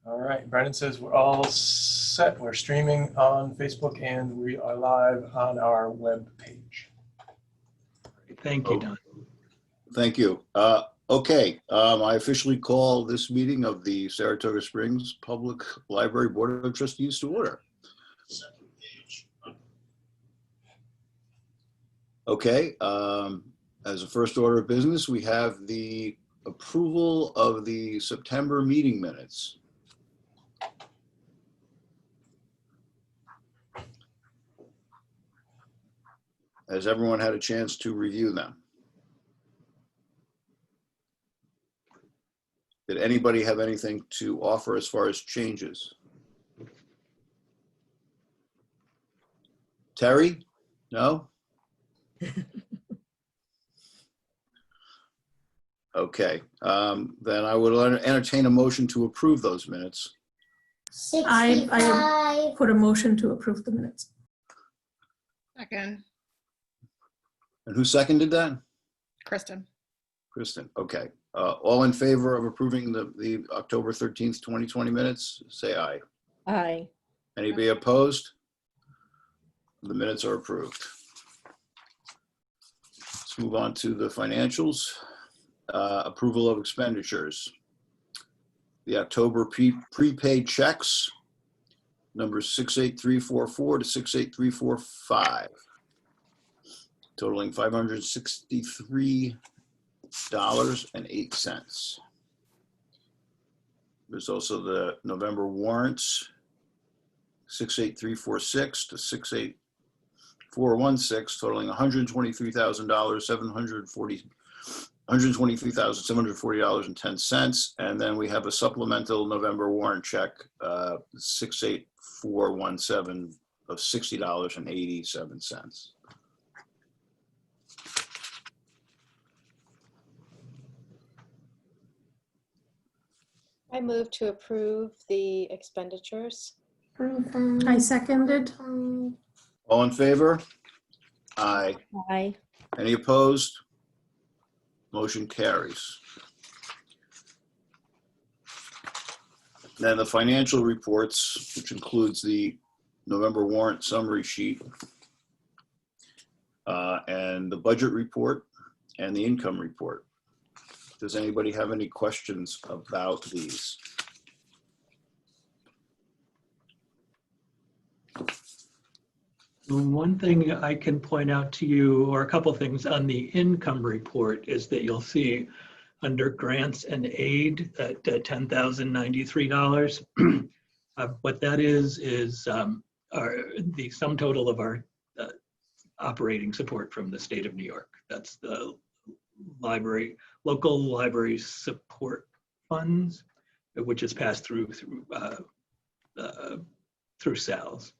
All right, Brendan says we're all set. We're streaming on Facebook and we are live on our web page. Thank you, Don. Thank you. Okay, I officially call this meeting of the Saratoga Springs Public Library Board of Trustees to order. Okay, as a first order of business, we have the approval of the September meeting minutes. Has everyone had a chance to review them? Did anybody have anything to offer as far as changes? Terry? No? Okay, then I would entertain a motion to approve those minutes. I put a motion to approve the minutes. Second. And who seconded that? Kristen. Kristen, okay. All in favor of approving the October 13th, 2020 minutes, say aye. Aye. Anybody opposed? The minutes are approved. Let's move on to the financials. Approval of expenditures. The October prepaid checks, numbers 68344 to 68345, totaling $563.08. There's also the November warrants, 68346 to 68416, totaling $123,740.10. And then we have a supplemental November warrant check, 68417 of $60.87. I move to approve the expenditures. I seconded. All in favor? Aye. Aye. Any opposed? Motion carries. Then the financial reports, which includes the November warrant summary sheet, and the budget report and the income report. Does anybody have any questions about these? One thing I can point out to you, or a couple of things on the income report, is that you'll see under grants and aid at $10,093. What that is the sum total of our operating support from the state of New York. That's the local library support funds, which is passed through SALs.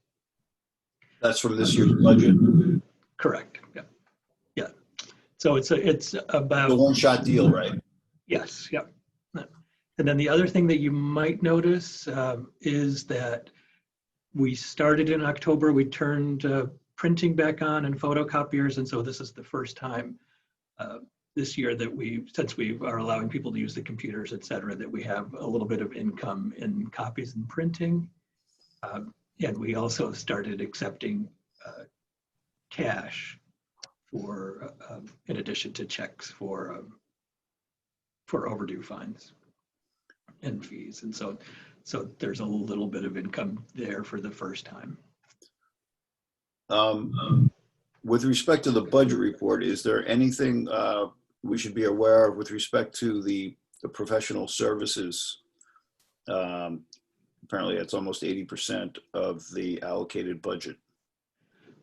That's from this year's budget. Correct. Yeah. Yeah. So it's about The one-shot deal, right? Yes. Yep. And then the other thing that you might notice is that we started in October. We turned printing back on and photocopiers, and so this is the first time this year that since we are allowing people to use the computers, et cetera, that we have a little bit of income in copies and printing. And we also started accepting cash for, in addition to checks for overdue fines and fees. And so there's a little bit of income there for the first time. With respect to the budget report, is there anything we should be aware of with respect to the professional services? Apparently it's almost 80% of the allocated budget.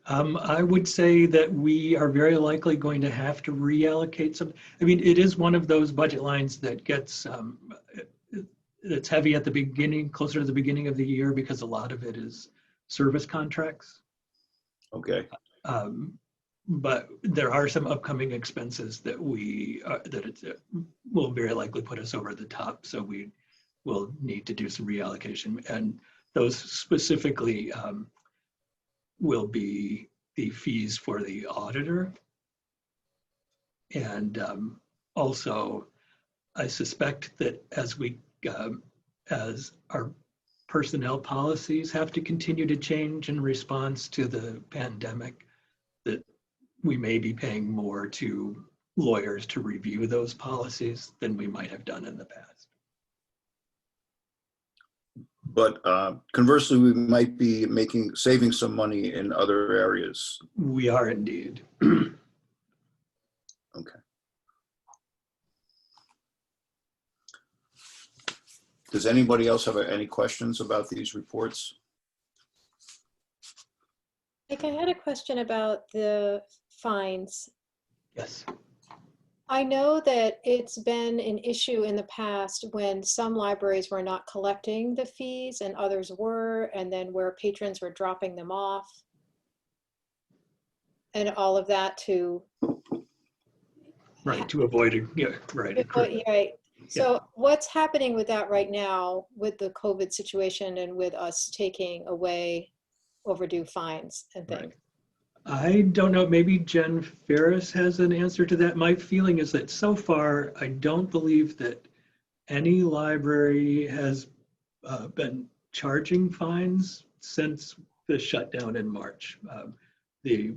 I would say that we are very likely going to have to reallocate some. I mean, it is one of those budget lines that gets, it's heavy at the beginning, closer to the beginning of the year, because a lot of it is service contracts. Okay. But there are some upcoming expenses that will very likely put us over the top. So we will need to do some reallocation, and those specifically will be the fees for the auditor. And also, I suspect that as we as our personnel policies have to continue to change in response to the pandemic, that we may be paying more to lawyers to review those policies than we might have done in the past. But conversely, we might be saving some money in other areas. We are indeed. Okay. Does anybody else have any questions about these reports? Like, I had a question about the fines. Yes. I know that it's been an issue in the past when some libraries were not collecting the fees and others were, and then where patrons were dropping them off. And all of that to. Right, to avoid it. Yeah, right. Right. So what's happening with that right now with the COVID situation and with us taking away overdue fines and things? Right. I don't know, maybe Jen Ferris has an answer to that. My feeling is that so far, I don't believe that any library has been charging fines since the shutdown in March. The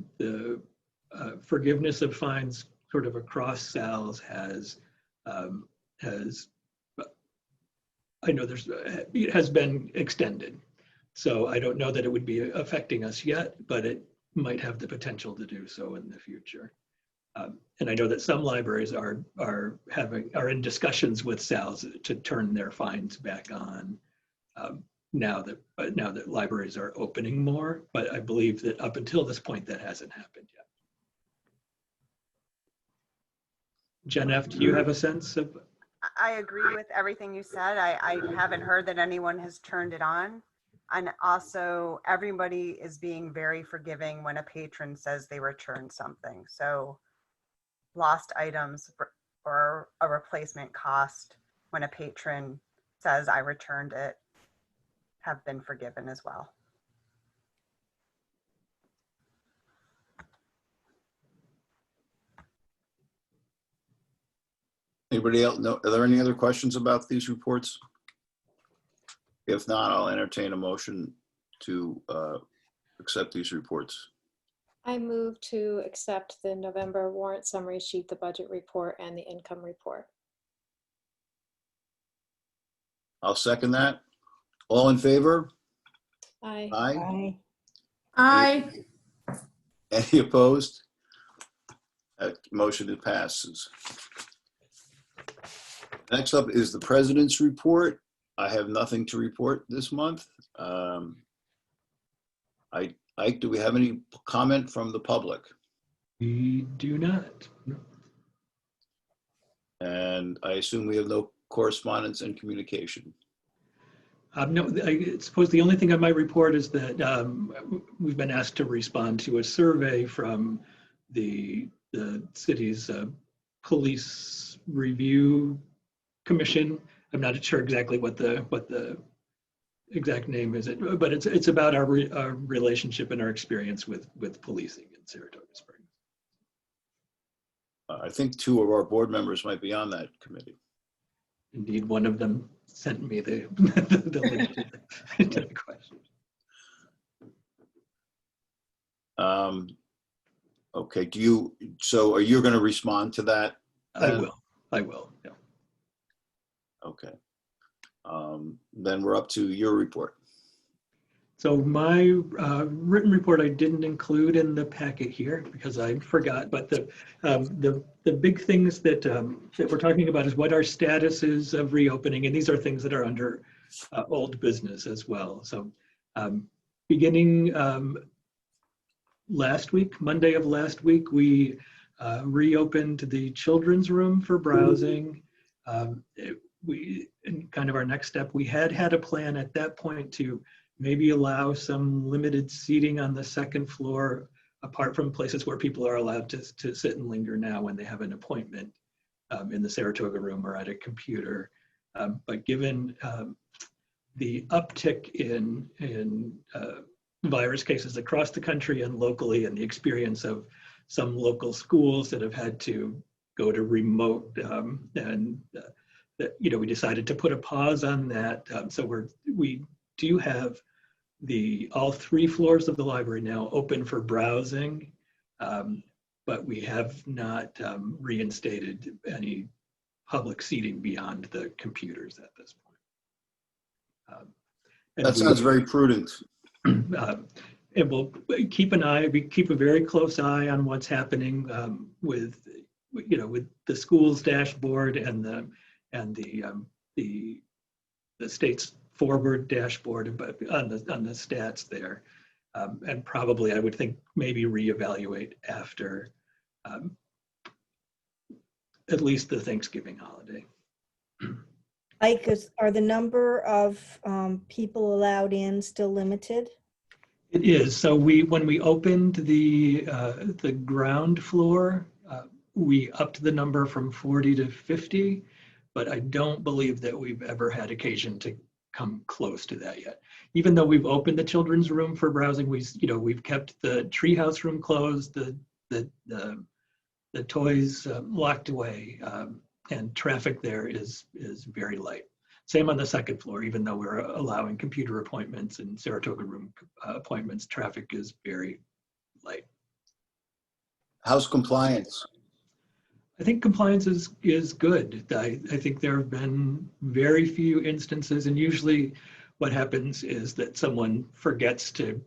forgiveness of fines sort of across SALs has I know it has been extended. So I don't know that it would be affecting us yet, but it might have the potential to do so in the future. And I know that some libraries are in discussions with SALs to turn their fines back on now that libraries are opening more. But I believe that up until this point, that hasn't happened yet. Jen F., do you have a sense of? I agree with everything you said. I haven't heard that anyone has turned it on. And also, everybody is being very forgiving when a patron says they returned something. So lost items or a replacement cost when a patron says I returned it have been forgiven as well. Anybody else know? Are there any other questions about these reports? If not, I'll entertain a motion to accept these reports. I move to accept the November warrant summary sheet, the budget report, and the income report. I'll second that. All in favor? Aye. Aye. Aye. Any opposed? That motion passes. Next up is the President's report. I have nothing to report this month. Ike, do we have any comment from the public? We do not. And I assume we have no correspondence and communication. No, I suppose the only thing I might report is that we've been asked to respond to a survey from the city's police review commission. I'm not sure exactly what the exact name is, but it's about our relationship and our experience with policing in Saratoga Springs. I think 2 of our board members might be on that committee. Indeed, one of them sent me the link to the question. Okay, so are you going to respond to that? I will, yeah. Okay. Then we're up to your report. So my written report I didn't include in the packet here because I forgot. But the big things that we're talking about is what our status is of reopening, and these are things that are under old business as well. So beginning last week, Monday of last week, we reopened the children's room for browsing. In kind of our next step, we had a plan at that point to maybe allow some limited seating on the second floor, apart from places where people are allowed to sit and linger now when they have an appointment in the Saratoga room or at a computer. But given the uptick in virus cases across the country and locally, and the experience of some local schools that have had to go to remote and that, we decided to put a pause on that. So we do have all 3 floors of the library now open for browsing, but we have not reinstated any public seating beyond the computers at this point. That sounds very prudent. And we'll keep a very close eye on what's happening with the school's dashboard and the state's forward dashboard, but on the stats there, and probably I would think maybe reevaluate after at least the Thanksgiving holiday. Ike, are the number of people allowed in still limited? It is. So when we opened the ground floor, we upped the number from 40 to 50, but I don't believe that we've ever had occasion to come close to that yet. Even though we've opened the children's room for browsing, we've kept the treehouse room closed, the toys locked away, and traffic there is very light. Same on the second floor, even though we're allowing computer appointments and Saratoga room appointments, traffic is very light. How's compliance? I think compliance is good. I think there have been very few instances, and usually what happens is that someone forgets to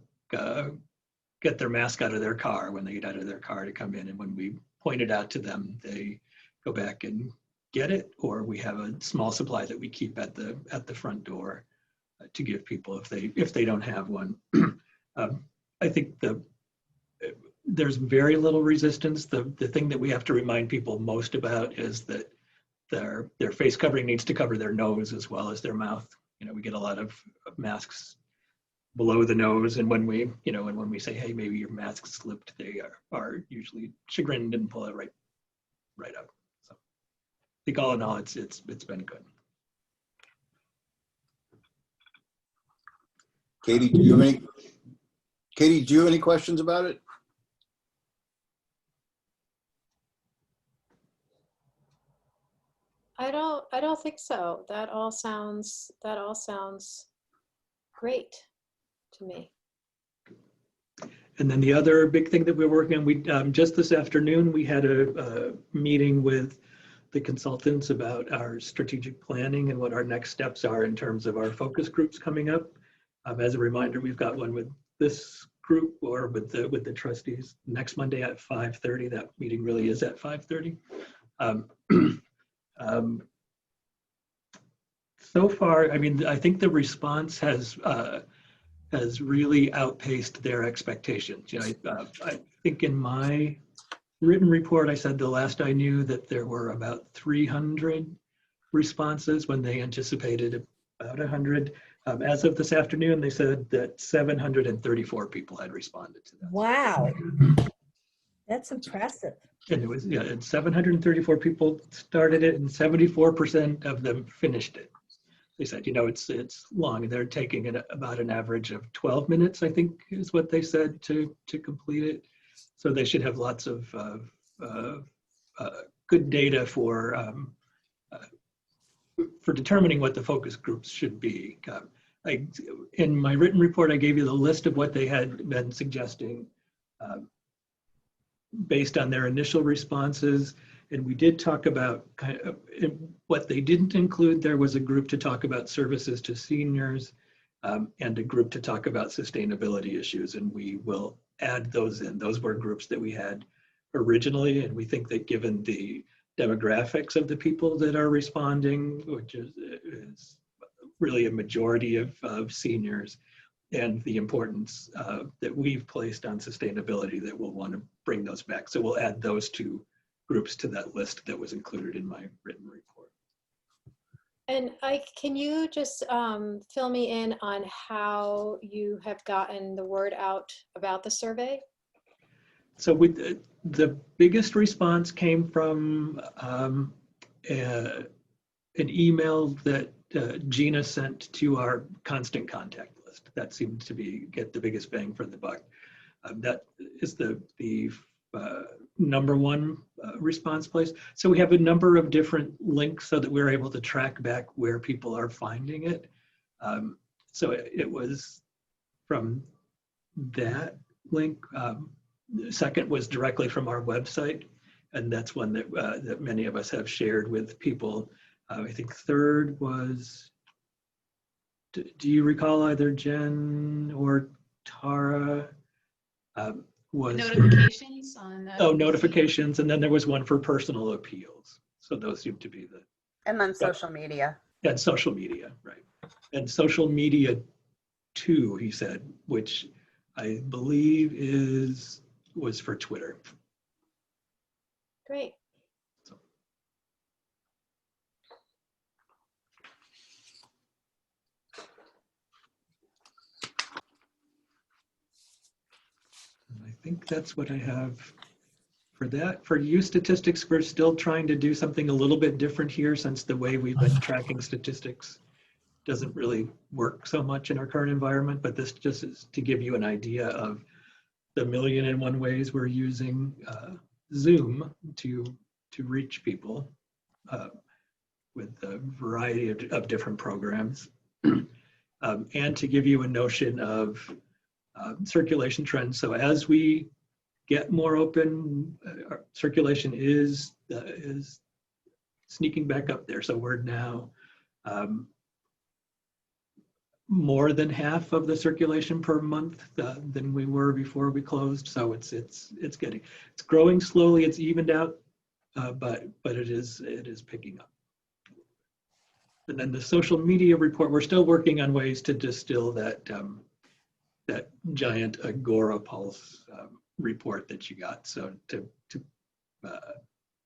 get their mask out of their car when they get out of their car to come in, and when we point it out to them, they go back and get it, or we have a small supply that we keep at the front door to give people if they don't have one. I think there's very little resistance. The thing that we have to remind people most about is that their face covering needs to cover their nose as well as their mouth. We get a lot of masks below the nose, and when we say, hey, maybe your mask slipped, they are usually chagrined and pull it right up. So I think all in all, it's been good. Katie, do you have any questions about it? I don't think so. That all sounds great to me. And then the other big thing that we're working on, we just this afternoon, we had a meeting with the consultants about our strategic planning and what our next steps are in terms of our focus groups coming up. As a reminder, we've got one with this group or with the trustees next Monday at 5:30. That meeting really is at 5:30. So far, I mean, I think the response has really outpaced their expectations. I think in my written report, I said the last I knew that there were about 300 responses when they anticipated about 100. As of this afternoon, they said that 734 people had responded to that. Wow, that's impressive. And it was, and 734 people started it, and 74% of them finished it. They said, it's long, and they're taking it about an average of 12 minutes, I think is what they said, to complete it. So they should have lots of good data for determining what the focus groups should be. In my written report, I gave you the list of what they had been suggesting based on their initial responses. And we did talk about what they didn't include. There was a group to talk about services to seniors and a group to talk about sustainability issues. And we will add those in. Those were groups that we had originally. And we think that given the demographics of the people that are responding, which is really a majority of seniors, and the importance that we've placed on sustainability, that we'll want to bring those back. So we'll add those two groups to that list that was included in my written report. And can you just fill me in on how you have gotten the word out about the survey? So the biggest response came from an email that Gina sent to our constant contact list. That seemed to get the biggest bang for the buck. That is the #1 response place. So we have a number of different links so that we're able to track back where people are finding it. So it was from that link. The second was directly from our website, and that's one that that many of us have shared with people. I think third was, do you recall either Jen or Tara? Was Notifications on. Oh, notifications, and then there was one for personal appeals. So those seem to be the, And then social media. and social media, right? And social media 2, he said, which I believe was for Twitter. Great. And I think that's what I have for that. For youth statistics, we're still trying to do something a little bit different here, since the way we've been tracking statistics doesn't really work so much in our current environment. But this just is to give you an idea of the 1,000,001 ways we're using Zoom to reach people with a variety of different programs, and to give you a notion of circulation trends. So as we get more open, our circulation is sneaking back up there. So we're now more than half of the circulation per month than we were before we closed. So it's growing slowly. It's evened out, but it is picking up. And then the social media report, we're still working on ways to distill that giant Agora Pulse report that you got. So to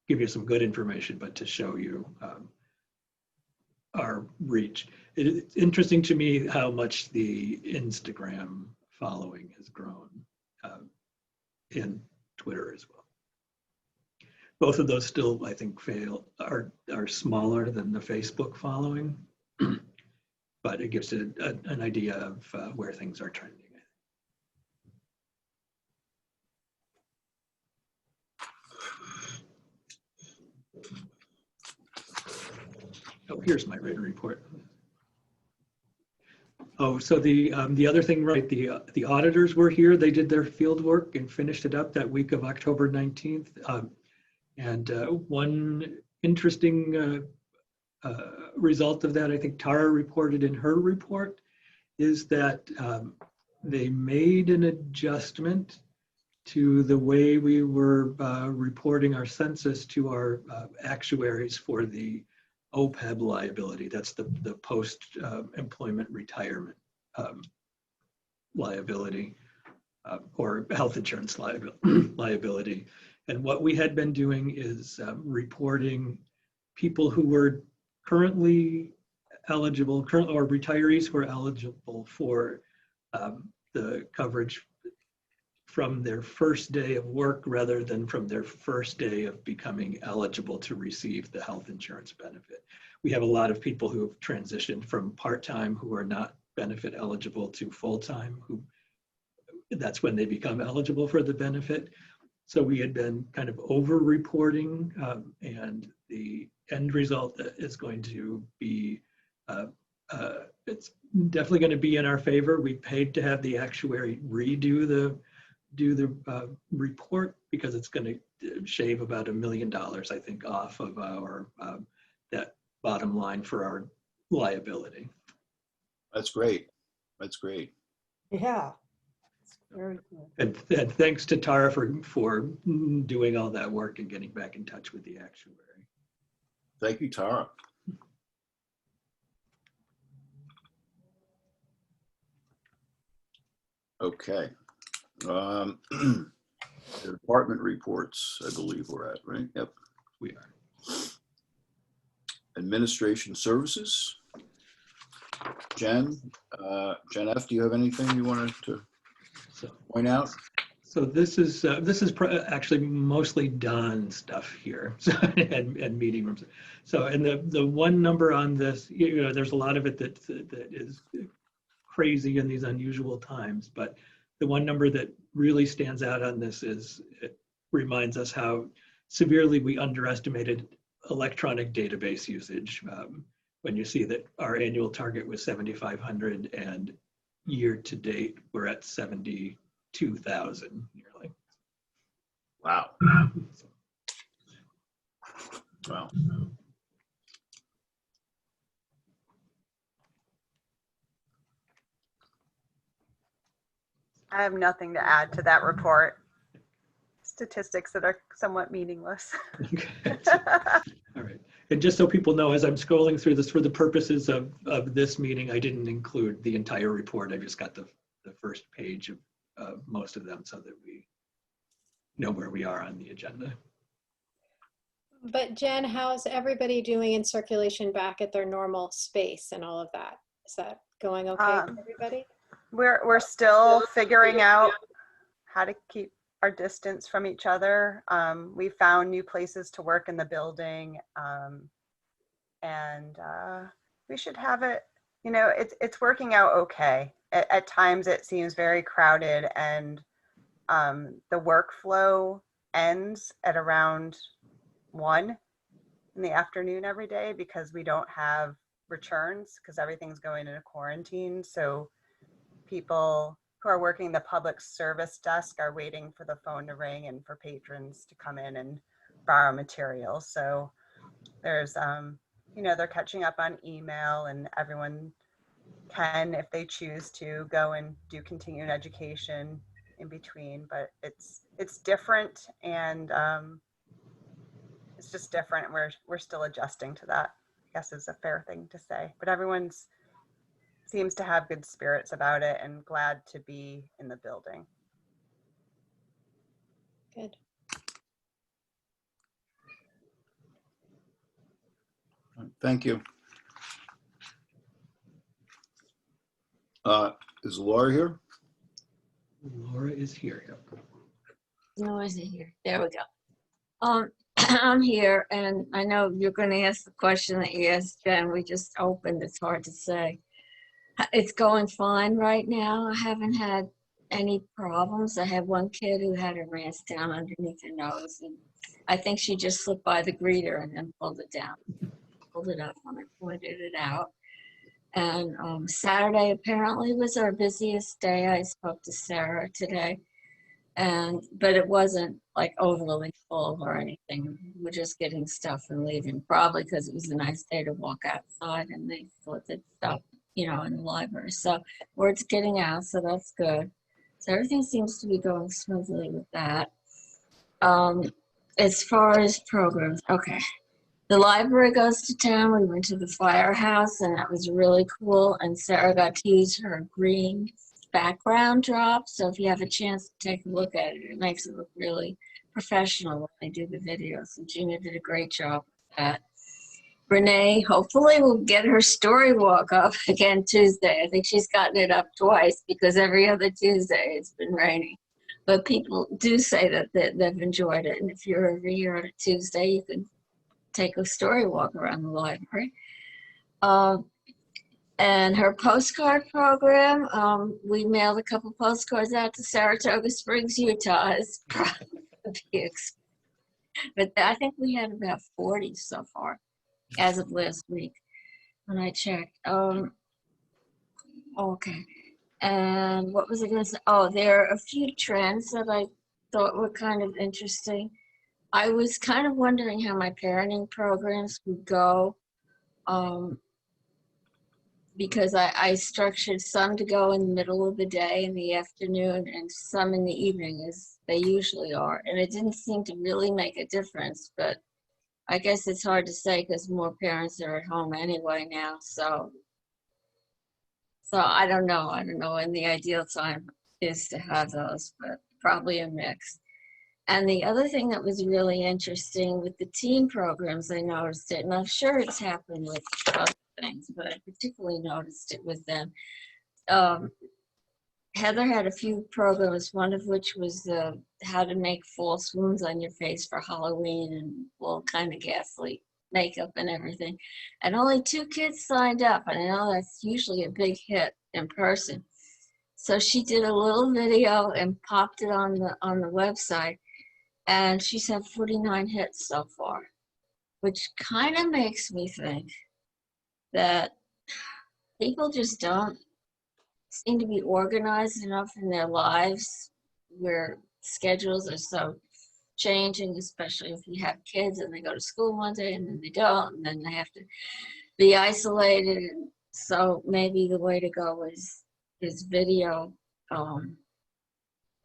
give you some good information, but to show you our reach. It's interesting to me how much the Instagram following has grown in Twitter as well. Both of those still, I think, are smaller than the Facebook following, but it gives it an idea of where things are trending. Oh, here's my written report. Oh, so the other thing, right? The auditors were here. They did their field work and finished it up that week of October 19th. And one interesting result of that, I think Tara reported in her report, is that they made an adjustment to the way we were reporting our census to our actuaries for the OPEB liability. That's the post-employment retirement liability, or health insurance liability. And what we had been doing is reporting people who were currently eligible, or retirees who are eligible for the coverage from their first day of work rather than from their first day of becoming eligible to receive the health insurance benefit. We have a lot of people who have transitioned from part-time who are not benefit eligible to full-time, who that's when they become eligible for the benefit. So we had been kind of over-reporting, and the end result is going to be, it's definitely going to be in our favor. We paid to have the actuary redo the report because it's going to shave about $1 million, I think, off of our that bottom line for our liability. That's great. That's great. Yeah. Very good. And thanks to Tara for doing all that work and getting back in touch with the actuary. Thank you, Tara. Okay. The department reports, I believe we're at, right? Yep. We are. Administration services. Jen F., do you have anything you wanted to point out? So this is actually mostly Don stuff here, and meeting rooms. So, and the one number on this, there's a lot of it that is crazy in these unusual times, but the one number that really stands out on this is reminds us how severely we underestimated electronic database usage. When you see that our annual target was 7,500 and year to date, we're at 72,000 nearly. Wow. Wow. I have nothing to add to that report. Statistics that are somewhat meaningless. Okay. All right. And just so people know, as I'm scrolling through this, for the purposes of this meeting, I didn't include the entire report. I just got the first page of most of them so that we know where we are on the agenda. But Jen, how's everybody doing in circulation back at their normal space and all of that? Is that going okay for everybody? We're still figuring out how to keep our distance from each other. We found new places to work in the building, and we should have it. You know, it's working out okay. At times, it seems very crowded, and the workflow ends at around 1 in the afternoon every day because we don't have returns because everything's going into quarantine. So people who are working the public service desk are waiting for the phone to ring and for patrons to come in and borrow materials. So there's, you know, they're catching up on email, and everyone can, if they choose to, go and do continuing education in between. But it's different, and it's just different. We're still adjusting to that, I guess is a fair thing to say. But everyone's seems to have good spirits about it and glad to be in the building. Good. Thank you. Is Laura here? Laura is here. Yep. No, is it here? There we go. I'm here, and I know you're going to ask the question that you asked Jen. We just opened. It's hard to say. It's going fine right now. I haven't had any problems. I had one kid who had a mask down underneath her nose, and I think she just slipped by the greeter and then pulled it down. Pulled it up when I pointed it out. And Saturday apparently was our busiest day. I spoke to Sarah today, but it wasn't like overly full or anything. We're just getting stuff and leaving, probably because it was a nice day to walk outside and they thought that stuff, you know, in the library. So word's getting out, so that's good. So everything seems to be going smoothly with that. As far as programs, okay. The library goes to town. We went to the firehouse, and that was really cool. And Sarah got to use her green background drop. So if you have a chance to take a look at it, it makes it look really professional when they do the videos. So Gina did a great job with that. Renee, hopefully will get her story walk up again Tuesday. I think she's gotten it up twice because every other Tuesday it's been raining. But people do say that they've enjoyed it. And if you're every year on a Tuesday, you can take a story walk around the library. And her postcard program, we mailed a couple postcards out to Saratoga Springs, Utah. It's probably but I think we had about 40 so far as of last week when I checked. Okay. And what was I going to say? Oh, there are a few trends that I thought were kind of interesting. I was kind of wondering how my parenting programs would go, because I structured some to go in the middle of the day in the afternoon and some in the evening, as they usually are. And it didn't seem to really make a difference, but I guess it's hard to say because more parents are at home anyway now. So I don't know. I don't know when the ideal time is to have those, but probably a mix. And the other thing that was really interesting with the teen programs, I noticed it, and I'm sure it's happened with other things, but I particularly noticed it with them. Heather had a few programs, one of which was how to make false wounds on your face for Halloween and all kind of ghastly makeup and everything. And only 2 kids signed up, and I know that's usually a big hit in person. So she did a little video and popped it on the website. and she's had 49 hits so far, which kind of makes me think that people just don't seem to be organized enough in their lives where schedules are so changing, especially if you have kids and they go to school one day and then they don't, and then they have to be isolated. So maybe the way to go is video,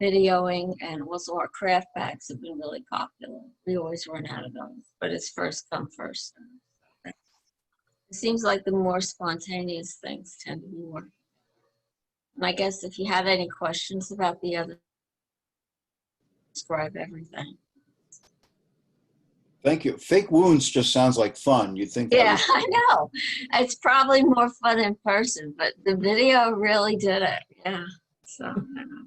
videoing, and also our craft bags have been really popular. We always run out of those, but it's first come, first served. It seems like the more spontaneous things tend to be working. And I guess if you have any questions about the other, describe everything. Thank you. Fake wounds just sounds like fun. You'd think that Yeah, was, I know. It's probably more fun in person, but the video really did it. Yeah. So, I don't know.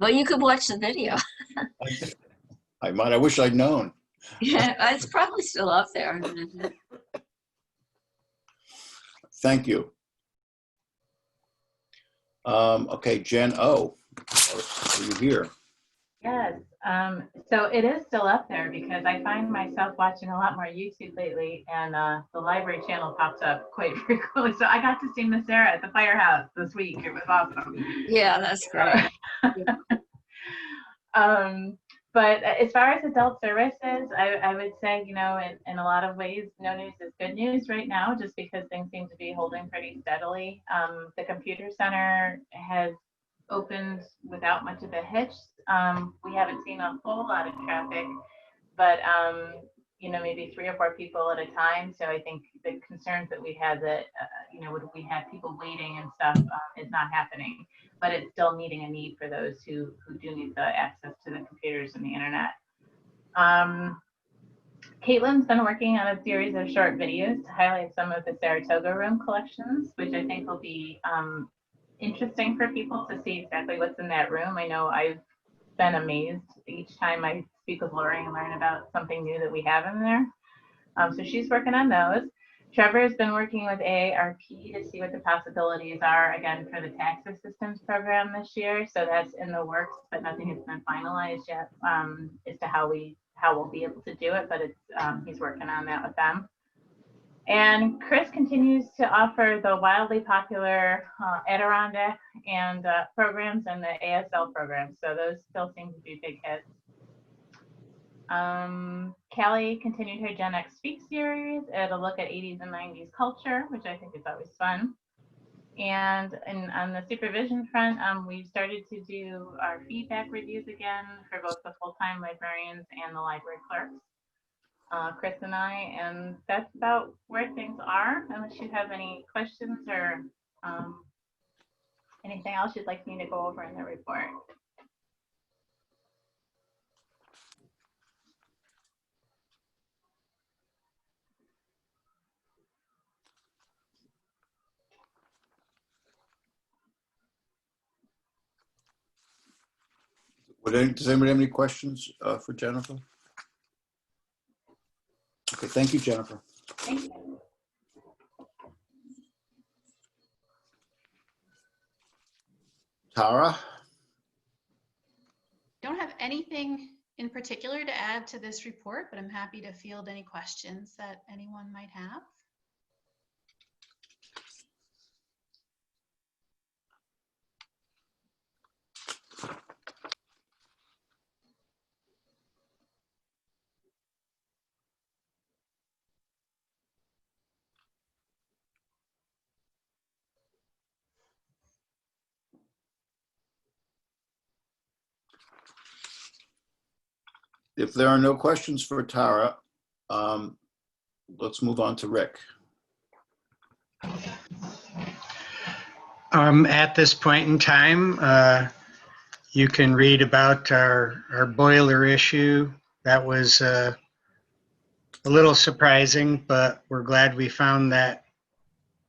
Well, you could watch the video. I might, I wish I'd known. Yeah, it's probably still up there. Thank you. Okay, Jen O, are you here? Yes, so it is still up there because I find myself watching a lot more YouTube lately, and the library channel pops up quite frequently. So I got to see Miss Sarah at the firehouse this week. It was awesome. Yeah, that's great. But as far as adult services, I would say, you know, in a lot of ways, no news is good news right now, just because things seem to be holding pretty steadily. The computer center has opened without much of a hitch. We haven't seen a whole lot of traffic, but you know, maybe 3 or 4 people at a time. So I think the concerns that we had that, you know, we had people waiting and stuff is not happening, but it's still meeting a need for those who do need the access to the computers and the internet. Caitlin's been working on a series of short videos to highlight some of the Saratoga room collections, which I think will be interesting for people to see exactly what's in that room. I know I've been amazed each time I speak with Lori and learn about something new that we have in there. So she's working on those. Trevor has been working with AARP to see what the possibilities are, again, for the tax assistance program this year. So that's in the works, but nothing has been finalized yet as to how we'll be able to do it, but it's he's working on that with them. And Chris continues to offer the wildly popular Adirondack and programs and the ASL programs. So those still seem to be big hits. Callie continued her Gen X Speak series at a look at 80s and 90s culture, which I think is always fun. And on the supervision front, we've started to do our feedback reviews again for both the full-time librarians and the library clerks. Chris and I, and that's about where things are, unless you have any questions or anything else you'd like me to go over in the report. Does anybody have any questions for Jennifer? Okay, thank you, Jennifer. Thank you. Tara? Don't have anything in particular to add to this report, but I'm happy to field any questions that anyone might have. If there are no questions for Tara, let's move on to Rick. At this point in time, you can read about our boiler issue. That was a little surprising, but we're glad we found that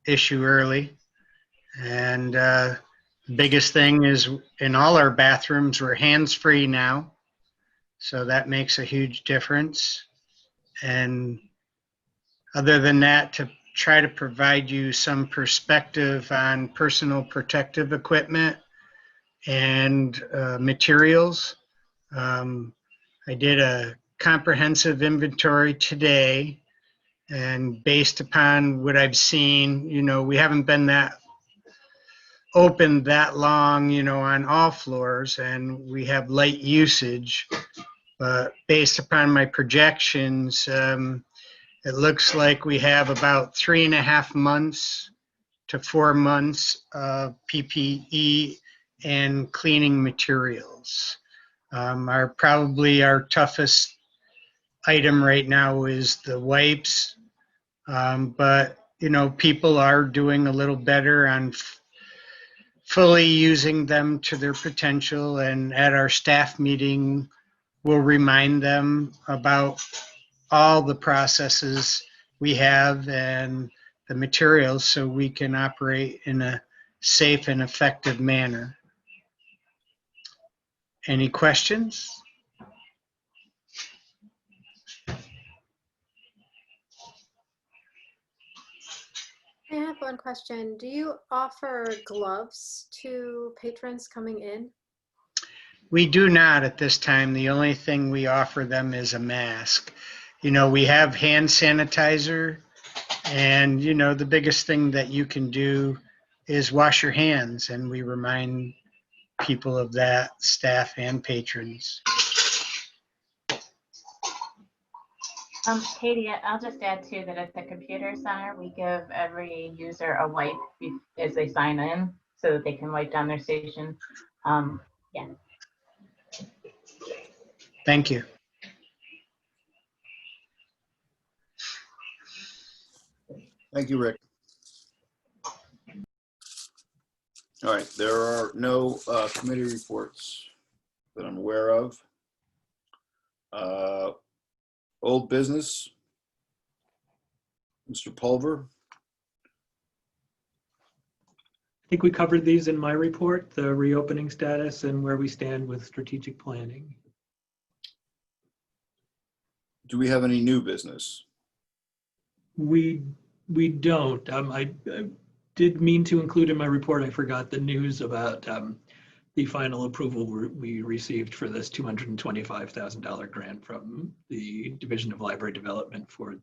issue early. And the biggest thing is in all our bathrooms, we're hands-free now. So that makes a huge difference. And other than that, to try to provide you some perspective on personal protective equipment and materials. I did a comprehensive inventory today, and based upon what I've seen, we haven't been that open that long, on all floors, and we have light usage. But based upon my projections, it looks like we have about 3.5 months to 4 months of PPE and cleaning materials. Probably our toughest item right now is the wipes, but people are doing a little better on fully using them to their potential, and at our staff meeting, we'll remind them about all the processes we have and the materials so we can operate in a safe and effective manner. Any questions? I have one question. Do you offer gloves to patrons coming in? We do not at this time. The only thing we offer them is a mask. We have hand sanitizer, and the biggest thing that you can do is wash your hands, and we remind people of that, staff and patrons. Katie, I'll just add too that at the computer center, we give every user a wipe as they sign in so that they can wipe down their station. Yeah. Thank you. Thank you, Rick. All right, there are no committee reports that I'm aware of. Old business, Mr. Pulver. I think we covered these in my report, the reopening status and where we stand with strategic planning. Do we have any new business? We don't. I did mean to include in my report, I forgot the news about the final approval we received for this $225,000 grant from the Division of Library Development for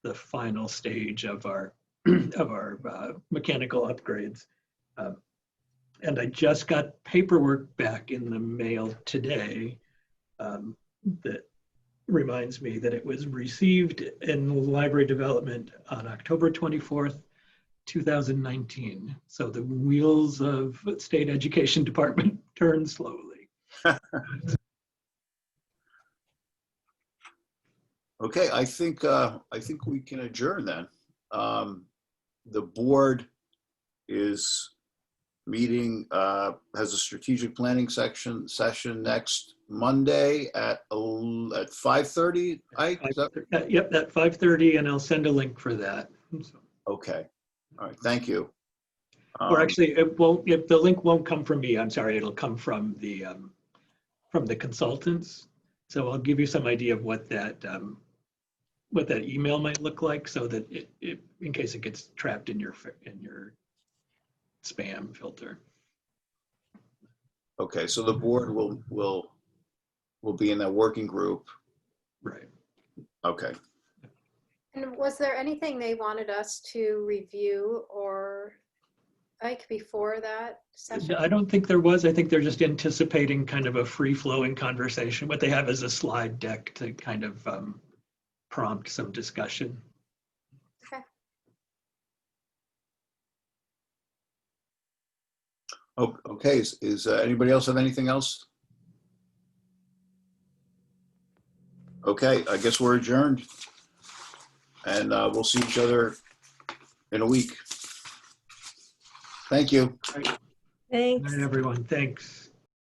the final stage of our mechanical upgrades. And I just got paperwork back in the mail today that reminds me that it was received in library development on October 24th, 2019. So the wheels of state education department turn slowly. Okay, I think we can adjourn then. The board is meeting, has a strategic planning session next Monday at 5:30. Yep, at 5:30, and I'll send a link for that. So. Okay. All right. Thank you. Or actually, it won't. If the link won't come from me, I'm sorry. It'll come from the consultants. So I'll give you some idea of what that email might look like, so that it in case it gets trapped in your spam filter. Okay. So the board will be in that working group. Right. Okay. And was there anything they wanted us to review or like before that session? I don't think there was. I think they're just anticipating kind of a free-flowing conversation. What they have is a slide deck to kind of prompt some discussion. Okay. Oh, okay. Is anybody else have anything else? Okay, I guess we're adjourned. And we'll see each other in a week. Thank you. All right. Thanks. Good night, everyone. Thanks.